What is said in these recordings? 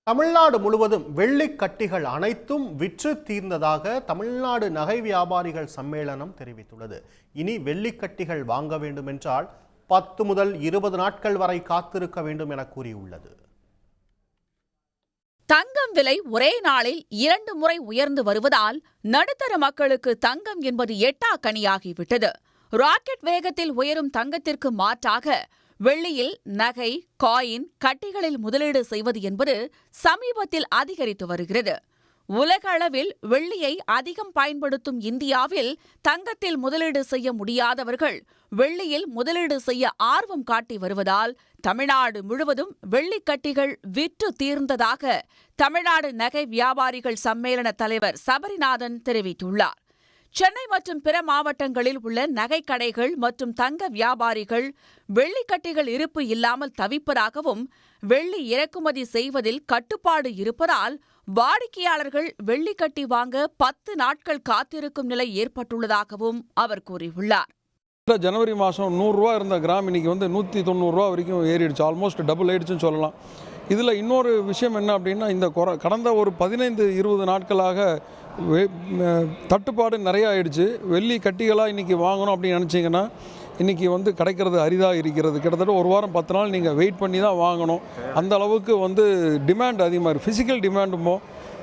தமிழ்நாடு முழுவதும் வெள்ளிக் கட்டிகள் அனைத்தும் விற்று தீர்ந்ததாக தமிழ்நாடு நகை வியாபாரிகள் சம்மேளனம் தெரிவித்துள்ளது. இனி வெள்ளிக் கட்டிகள் வாங்க வேண்டும் என்றால் 10 முதல் 20 நாட்கள் வரை காத்திருக்க வேண்டும் என கூறியுள்ளது. தங்கம் விலை ஒரே நாளில் 2 முறை உயர்ந்து வருவதால் நடுத்தர மக்களுக்கு தங்கம் என்பது எட்டாக்கனியாகிவிட்டது. ராக்கெட் வேகத்தில் உயரும் தங்கத்திற்கு மாற்றாக வெள்ளியில் நகை, காயின், கட்டிகளில் முதலீடு செய்வது என்பது சமீபத்தில் அதிகரித்து வருகிறது. உலக அளவில் வெள்ளியை அதிகம் பயன்படுத்தும் இந்தியாவில் தங்கத்தில் முதலீடு செய்ய முடியாதவர்கள் வெள்ளியில் முதலீடு செய்ய ஆர்வம் காட்டி வருவதால் தமிழ்நாடு முழுவதும் வெள்ளிக்கட்டிகள் விற்று தீர்ந்ததாக தமிழ்நாடு நகை வியாபாரிகள் சம்மேளன தலைவர் சபரிநாதன் தெரிவித்துள்ளார். சென்னை மற்றும் பிற மாவட்டங்களில் உள்ள நகைக்கடைகள் மற்றும் தங்க வியாபாரிகள் வெள்ளிக்கட்டிகள் இருப்பு இல்லாமல் தவிப்பதாகவும், வெள்ளி இறக்குமதி செய்வதில் கட்டுப்பாடு இருப்பதால் வாடிக்கையாளர்கள் வெள்ளிக்கட்டி வாங்க 10 நாட்கள் காத்திருக்கும் நிலை ஏற்பட்டுள்ளதாகவும் அவர் கூறியுள்ளார். ஜனவரி மாதம் 100 ரூபா இருந்த கிராம் இன்னைக்கு 190 ரூபா வரைக்கும் ஏறிடுச்சு. ஆல்மோஸ்ட் டபுள் ஆயிடுச்சுன்னு சொல்லலாம். இதில் இன்னொரு விஷயம் என்ன அப்படின்னா, இந்த கடந்த ஒரு 15-20 நாட்களாக தட்டுப்பாடு நிறையா ஆயிடுச்சு. வெள்ளி கட்டிகளாக இன்றைக்கி வாங்கணும் அப்படின்னு நினச்சிங்கன்னா இன்றைக்கி கிடைக்கிறது அரிதாக இருக்கிறது. கிட்டத்தட்ட ஒரு வாரம் 10 நாள் நீங்கள் வெயிட் பண்ணி தான் வாங்கணும். அந்த அளவுக்கு டிமாண்ட் அதிகமாக இருக்குது.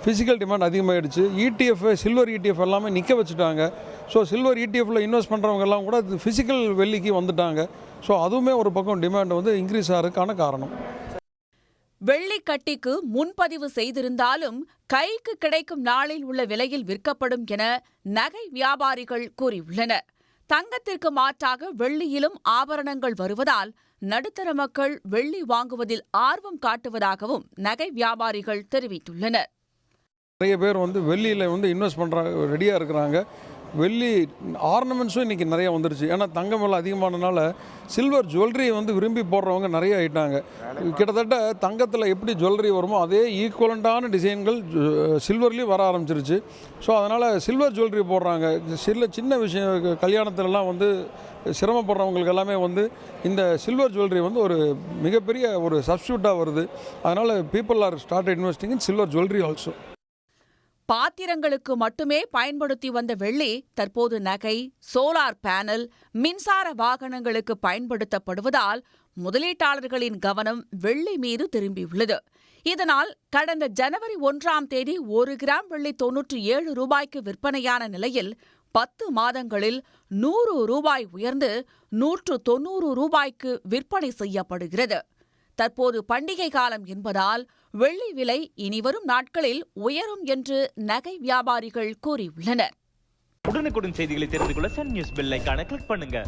ஃபிசிக்கல் டிமாண்ட் அதிகமாகிடுச்சு. ETF, சில்வர் ETF எல்லாமே நிற்க வச்சுட்டாங்க. ஸோ சில்வர் ETFில் இன்வெஸ்ட் பண்ணுறவங்க எல்லாம் கூட ஃபிசிக்கல் வெள்ளிக்கு வந்துட்டாங்க. ஸோ அதுவுமே ஒரு பக்கம் டிமாண்ட் இன்க்ரீஸ் ஆகிறதுக்கான காரணம். வெள்ளிக்கட்டிக்கு முன்பதிவு செய்திருந்தாலும் கைக்கு கிடைக்கும் நாளில் உள்ள விலையில் விற்கப்படும் என நகை வியாபாரிகள் கூறியுள்ளனர். தங்கத்திற்கு மாற்றாக வெள்ளியிலும் ஆபரணங்கள் வருவதால் நடுத்தர மக்கள் வெள்ளி வாங்குவதில் ஆர்வம் காட்டுவதாகவும் நகை வியாபாரிகள் தெரிவித்துள்ளனர். நிறைய பேர் வெள்ளியில் இன்வெஸ்ட் பண்ணுறாங்க, ரெடியாக இருக்கிறாங்க. வெள்ளி ஆர்னமெண்ட்ஸும் இன்றைக்கி நிறையா வந்துருச்சு. ஏன்னா தங்கம் விலை அதிகமானதுனால சில்வர் ஜுவல்லரி விரும்பி போடுறவங்க நிறைய ஆகிட்டாங்க. கிட்டத்தட்ட தங்கத்தில் எப்படி ஜுவல்லரி வருமோ அதே ஈக்குவலண்ட்டான டிசைன்கள் சில்வர்லேயும் வர ஆரம்பிச்சிருச்சு. ஸோ அதனால் சில்வர் ஜுவல்லரி போடுறாங்க. சின்ன விஷயம் கல்யாணத்துலலாம் சிரமப்படுறவங்களுக்கு எல்லாமே இந்த சில்வர் ஜுவல்லரி ஒரு மிகப்பெரிய ஒரு சப்ஸ்டியூட்டாக வருது. அதனால் people are start investing in silver jewellery also. பாத்திரங்களுக்கு மட்டுமே பயன்படுத்தி வந்த வெள்ளி தற்போது நகை, சோலார் பேனல், மின்சார வாகனங்களுக்கு பயன்படுத்தப்படுவதால் முதலீட்டாளர்களின் கவனம் வெள்ளி மீது திரும்பியுள்ளது. இதனால் கடந்த ஜனவரி 1ஆம் தேதி 1 கிராம் வெள்ளி 97 ரூபாய்க்கு விற்பனையான நிலையில் 10 மாதங்களில் 100 ரூபாய் உயர்ந்து 190 ரூபாய்க்கு விற்பனை செய்யப்படுகிறது. தற்போது பண்டிகை காலம் என்பதால் வெள்ளி விலை இனிவரும் நாட்களில் உயரும் என்று நகை வியாபாரிகள் கூறியுள்ளனர். உடனுக்குடன் செய்திகளை தெரிந்து கொள்ள சன் நியூஸ் பெல் ஐகானை கிளிக் பண்ணுங்க.